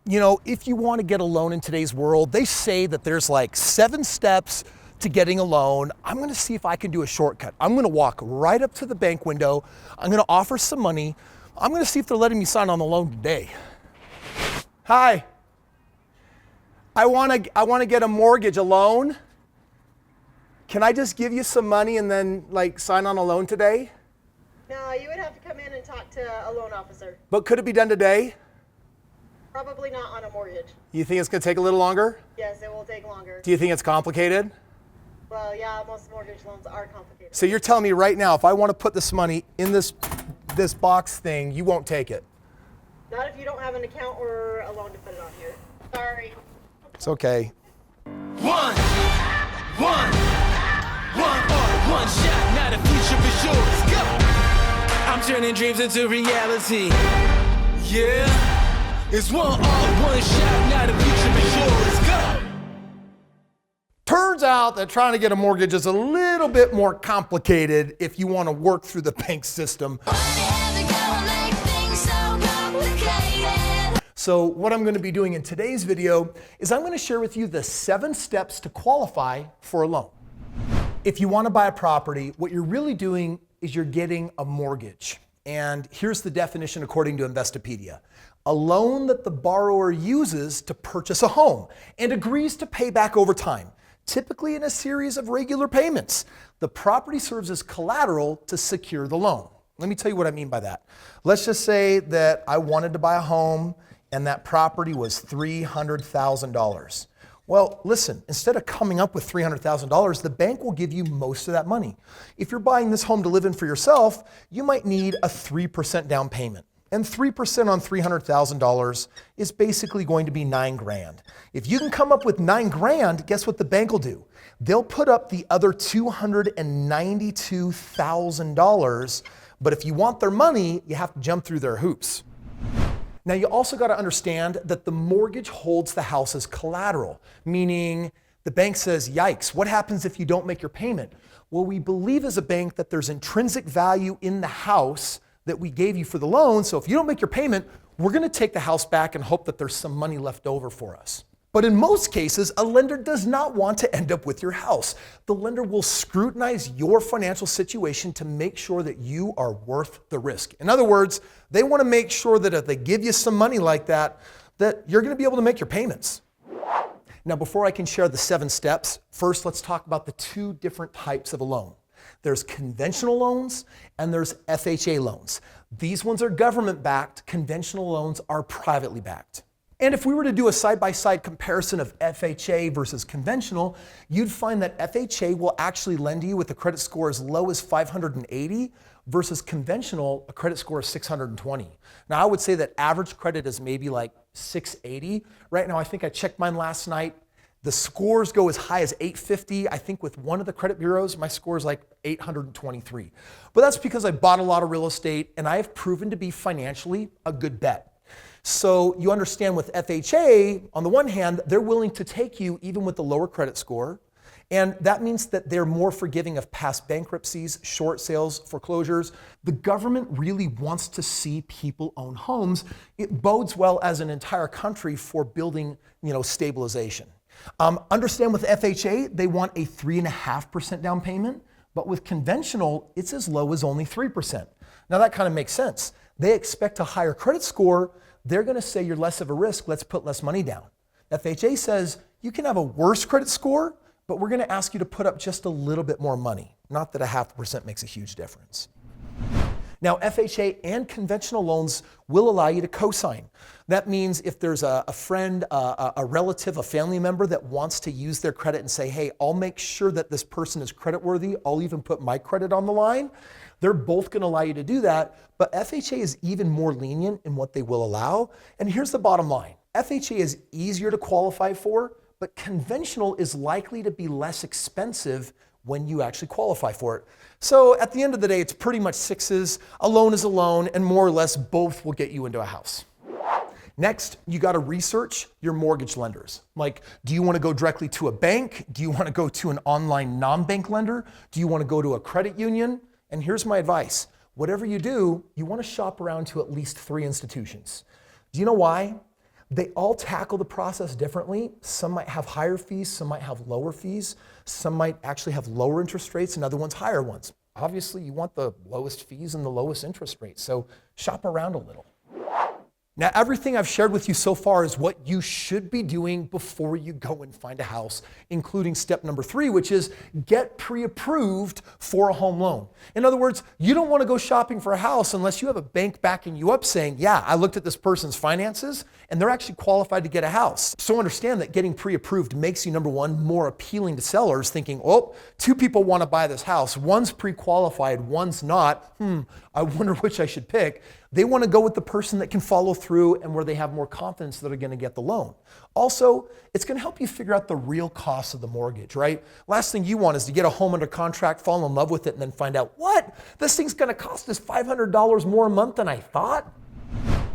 You know, if you want to get a loan in today's world, they say that there's like 7 steps to getting a loan. I'm going to see if I can do a shortcut. I'm going to walk right up to the bank window. I'm going to offer some money. I'm going to see if they're letting me sign on the loan today. Hi. I want to get a mortgage, a loan. Can I just give you some money and then like sign on a loan today? No, you would have to come in and talk to a loan officer. But could it be done today? Probably not on a mortgage. You think it's going to take a little longer? Yes, it will take longer. Do you think it's complicated? Well, yeah, most mortgage loans are complicated. So you're telling me right now, if I want to put this money in this box thing, you won't take it? Not if you don't have an account or a loan to put it on here. Sorry. It's okay. One shot, now the future is yours. Go! I'm turning dreams into reality. Yeah. It's one shot, now the future is yours. Go! Turns out that trying to get a mortgage is a little bit more complicated if you want to work through the bank system. So what I'm going to be doing in today's video is I'm going to share with you the 7 steps to qualify for a loan. If you want to buy a property, what you're really doing is you're getting a mortgage. And here's the definition according to Investopedia. A loan that the borrower uses to purchase a home and agrees to pay back over time, typically in a series of regular payments. The property serves as collateral to secure the loan. Let me tell you what I mean by that. Let's just say that I wanted to buy a home and that property was $300,000. Well, listen, instead of coming up with $300,000, the bank will give you most of that money. If you're buying this home to live in for yourself, you might need a 3% down payment. And 3% on $300,000 is basically going to be $9,000. If you can come up with $9,000, guess what the bank will do? They'll put up the other $292,000, but if you want their money, you have to jump through their hoops. Now, you also got to understand that the mortgage holds the house as collateral, meaning the bank says, yikes, what happens if you don't make your payment? Well, we believe as a bank that there's intrinsic value in the house that we gave you for the loan, so if you don't make your payment, we're going to take the house back and hope that there's some money left over for us. But in most cases, a lender does not want to end up with your house. The lender will scrutinize your financial situation to make sure that you are worth the risk. In other words, they want to make sure that if they give you some money like that, that you're going to be able to make your payments. Now, before I can share the 7 steps, first let's talk about the 2 different types of a loan. There's conventional loans and there's FHA loans. These ones are government-backed, conventional loans are privately backed. And if we were to do a side-by-side comparison of FHA versus conventional, you'd find that FHA will actually lend you with a credit score as low as 580 versus conventional, a credit score of 620. Now, I would say that average credit is maybe like 680. Right now, I think I checked mine last night. The scores go as high as 850. I think with one of the credit bureaus, my score is like 823. But that's because I bought a lot of real estate and I have proven to be financially a good bet. So you understand with FHA, on the one hand, they're willing to take you even with the lower credit score. And that means that they're more forgiving of past bankruptcies, short sales, foreclosures. The government really wants to see people own homes. It bodes well as an entire country for building, stabilization. Understand with FHA, they want a 3.5% down payment, but with conventional, it's as low as only 3%. Now that kind of makes sense. They expect a higher credit score. They're going to say you're less of a risk, let's put less money down. FHA says you can have a worse credit score, but we're going to ask you to put up just a little bit more money. Not that a 0.5% makes a huge difference. Now, FHA and conventional loans will allow you to co-sign. That means if there's a friend, a relative, a family member that wants to use their credit and say, hey, I'll make sure that this person is creditworthy, I'll even put my credit on the line, they're both going to allow you to do that. But FHA is even more lenient in what they will allow. And here's the bottom line. FHA is easier to qualify for, but conventional is likely to be less expensive when you actually qualify for it. So at the end of the day, it's pretty much 6s. A loan is a loan, and more or less both will get you into a house. Next, you got to research your mortgage lenders. Like, do you want to go directly to a bank? Do you want to go to an online non-bank lender? Do you want to go to a credit union? And here's my advice. Whatever you do, you want to shop around to at least 3 institutions. Do you know why? They all tackle the process differently. Some might have higher fees, some might have lower fees, some might actually have lower interest rates and other ones higher ones. Obviously, you want the lowest fees and the lowest interest rates, so shop around a little. Now, everything I've shared with you so far is what you should be doing before you go and find a house, including step number 3, which is get pre-approved for a home loan. In other words, you don't want to go shopping for a house unless you have a bank backing you up saying, yeah, I looked at this person's finances and they're actually qualified to get a house. So understand that getting pre-approved makes you, number one, more appealing to sellers thinking, oh, 2 people want to buy this house. One's pre-qualified, one's not. I wonder which I should pick. They want to go with the person that can follow through and where they have more confidence that are going to get the loan. Also, it's going to help you figure out the real cost of the mortgage, right? Last thing you want is to get a home under contract, fall in love with it, and then find out, what? This thing's going to cost us $500 more a month than I thought?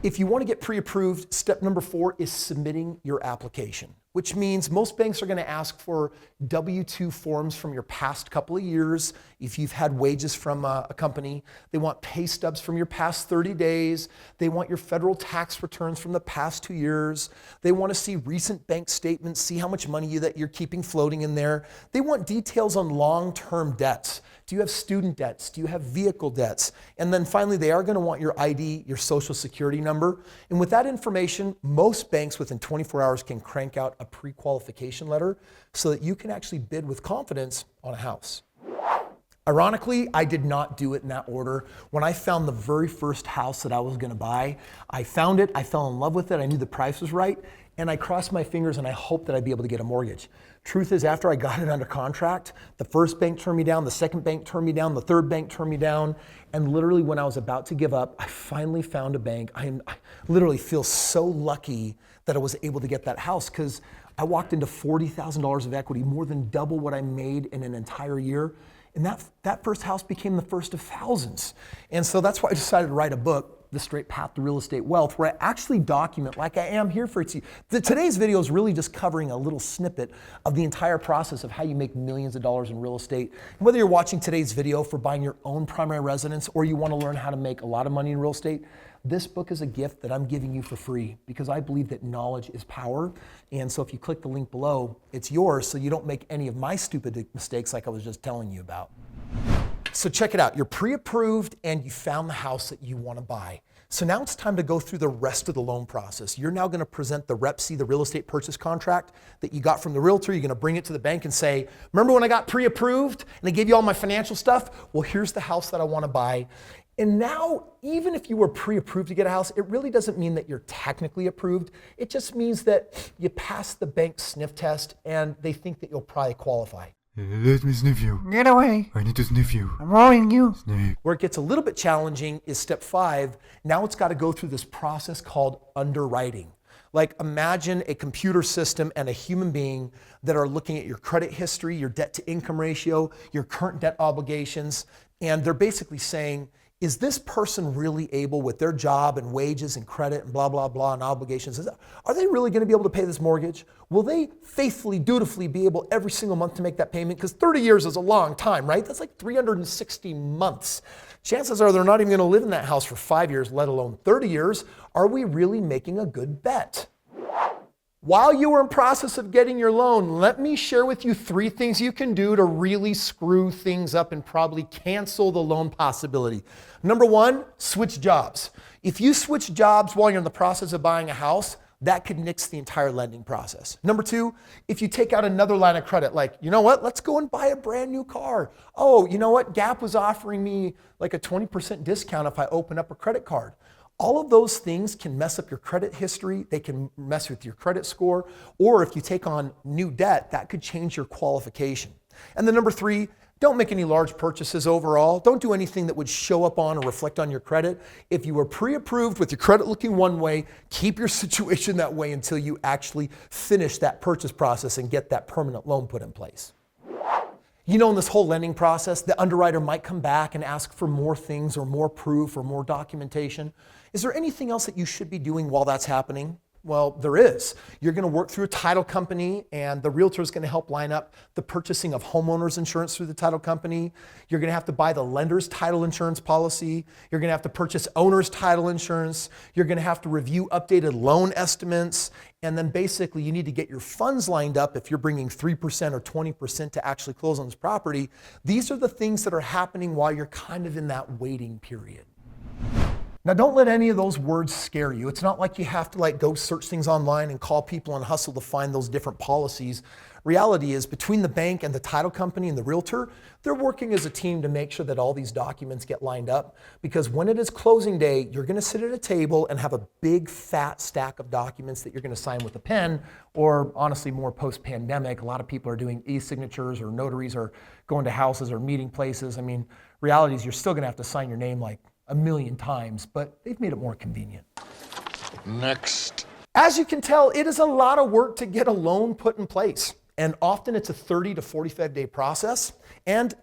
If you want to get pre-approved, step number 4 is submitting your application, which means most banks are going to ask for W-2 forms from your past couple of years. If you've had wages from a company, they want pay stubs from your past 30 days. They want your federal tax returns from the past 2 years. They want to see recent bank statements, see how much money that you're keeping floating in there. They want details on long-term debts. Do you have student debts? Do you have vehicle debts? And then finally, they are going to want your ID, your social security number. And with that information, most banks within 24 hours can crank out a pre-qualification letter so that you can actually bid with confidence on a house. Ironically, I did not do it in that order. When I found the very first house that I was going to buy, I found it, I fell in love with it, I knew the price was right, and I crossed my fingers and I hoped that I'd be able to get a mortgage. Truth is, after I got it under contract, the first bank turned me down, the second bank turned me down, the third bank turned me down, and literally when I was about to give up, I finally found a bank. I literally feel so lucky that I was able to get that house because I walked into $40,000 of equity, more than double what I made in an entire year. And that first house became the first of thousands. And so that's why I decided to write a book, The Straight Path to Real Estate Wealth, where I actually document, like I am here for you. Today's video is really just covering a little snippet of the entire process of how you make millions of dollars in real estate. And whether you're watching today's video for buying your own primary residence or you want to learn how to make a lot of money in real estate, this book is a gift that I'm giving you for free because I believe that knowledge is power. And so if you click the link below, it's yours so you don't make any of my stupid mistakes like I was just telling you about. So check it out. You're pre-approved and you found the house that you want to buy. So now it's time to go through the rest of the loan process. You're now going to present the REPC, the real estate purchase contract that you got from the realtor. You're going to bring it to the bank and say, remember when I got pre-approved and I gave you all my financial stuff? Well, here's the house that I want to buy. And now, even if you were pre-approved to get a house, it really doesn't mean that you're technically approved. It just means that you passed the bank sniff test and they think that you'll probably qualify. Let me sniff you. Get away. I need to sniff you. I'm rolling you. Sniff. Where it gets a little bit challenging is step 5. Now it's got to go through this process called underwriting. Like imagine a computer system and a human being that are looking at your credit history, your debt to income ratio, your current debt obligations, and they're basically saying, is this person really able with their job and wages and credit and blah, blah, blah and obligations? Are they really going to be able to pay this mortgage? Will they faithfully, dutifully be able every single month to make that payment? Because 30 years is a long time, right? That's like 360 months. Chances are they're not even going to live in that house for 5 years, let alone 30 years. Are we really making a good bet? While you are in process of getting your loan, let me share with you 3 things you can do to really screw things up and probably cancel the loan possibility. Number 1, switch jobs. If you switch jobs while you're in the process of buying a house, that could nix the entire lending process. Number 2, if you take out another line of credit, like, you know what, let's go and buy a brand new car. Oh, you know what, Gap was offering me like a 20% discount if I open up a credit card. All of those things can mess up your credit history. They can mess with your credit score. Or if you take on new debt, that could change your qualification. And then number 3, don't make any large purchases overall. Don't do anything that would show up on or reflect on your credit. If you were pre-approved with your credit looking one way, keep your situation that way until you actually finish that purchase process and get that permanent loan put in place. You know, in this whole lending process, the underwriter might come back and ask for more things or more proof or more documentation. Is there anything else that you should be doing while that's happening? Well, there is. You're going to work through a title company, and the realtor is going to help line up the purchasing of homeowners insurance through the title company. You're going to have to buy the lender's title insurance policy. You're going to have to purchase owner's title insurance. You're going to have to review updated loan estimates. And then basically you need to get your funds lined up if you're bringing 3% or 20% to actually close on this property. These are the things that are happening while you're kind of in that waiting period. Now, don't let any of those words scare you. It's not like you have to go search things online and call people and hustle to find those different policies. Reality is, between the bank and the title company and the realtor, they're working as a team to make sure that all these documents get lined up, because when it is closing day, you're going to sit at a table and have a big fat stack of documents that you're going to sign with a pen, or honestly more post-pandemic, a lot of people are doing e-signatures, or notaries are going to houses or meeting places. I mean, reality is you're still going to have to sign your name like a million times, but they've made it more convenient. Next. As you can tell, it is a lot of work to get a loan put in place. And often it's a 30 to 45 day process. And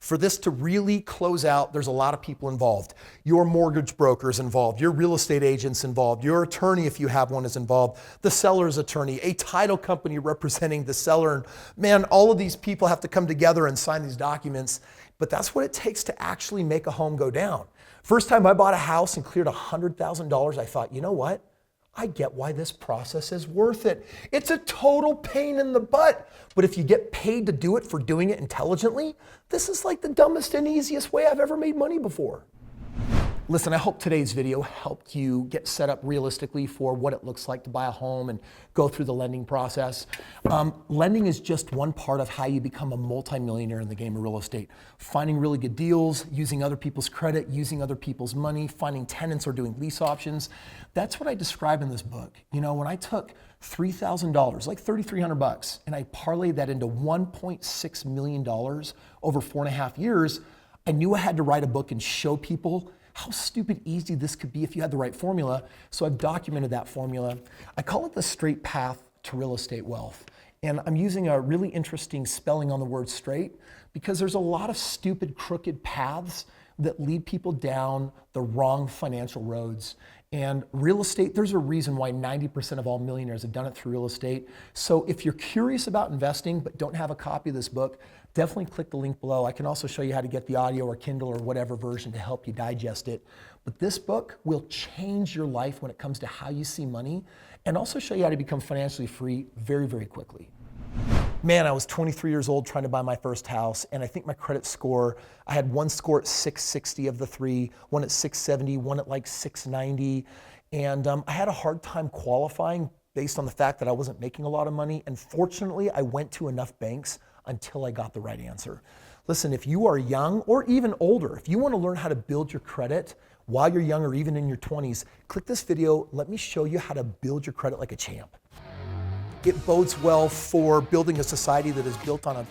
for this to really close out, there's a lot of people involved. Your mortgage broker is involved, your real estate agent's involved, your attorney, if you have one, is involved, the seller's attorney, a title company representing the seller. And man, all of these people have to come together and sign these documents. But that's what it takes to actually make a home go down. First time I bought a house and cleared $100,000, I thought, you know what? I get why this process is worth it. It's a total pain in the butt. But if you get paid to do it for doing it intelligently, this is like the dumbest and easiest way I've ever made money before. Listen, I hope today's video helped you get set up realistically for what it looks like to buy a home and go through the lending process. Lending is just one part of how you become a multimillionaire in the game of real estate. Finding really good deals, using other people's credit, using other people's money, finding tenants or doing lease options. That's what I describe in this book. You know, when I took $3,000, like $3,300, and I parlayed that into $1.6 million over 4.5 years, I knew I had to write a book and show people how stupid easy this could be if you had the right formula. So I've documented that formula. I call it the straight path to real estate wealth. And I'm using a really interesting spelling on the word straight, because there's a lot of stupid, crooked paths that lead people down the wrong financial roads. And real estate, there's a reason why 90% of all millionaires have done it through real estate. So if you're curious about investing but don't have a copy of this book, definitely click the link below. I can also show you how to get the audio or Kindle or whatever version to help you digest it. But this book will change your life when it comes to how you see money, and also show you how to become financially free very, very quickly. Man, I was 23 years old trying to buy my first house, and I think my credit score, I had one score at 660 of the three, one at 670, one at like 690, and I had a hard time qualifying based on the fact that I wasn't making a lot of money, and fortunately I went to enough banks until I got the right answer. Listen, if you are young or even older, if you want to learn how to build your credit while you're young or even in your 20s, click this video. Let me show you how to build your credit like a champ. It bodes well for building a society that is built on. I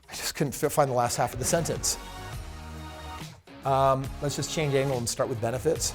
just couldn't find the last half of the sentence. Let's just change angle and start with benefits.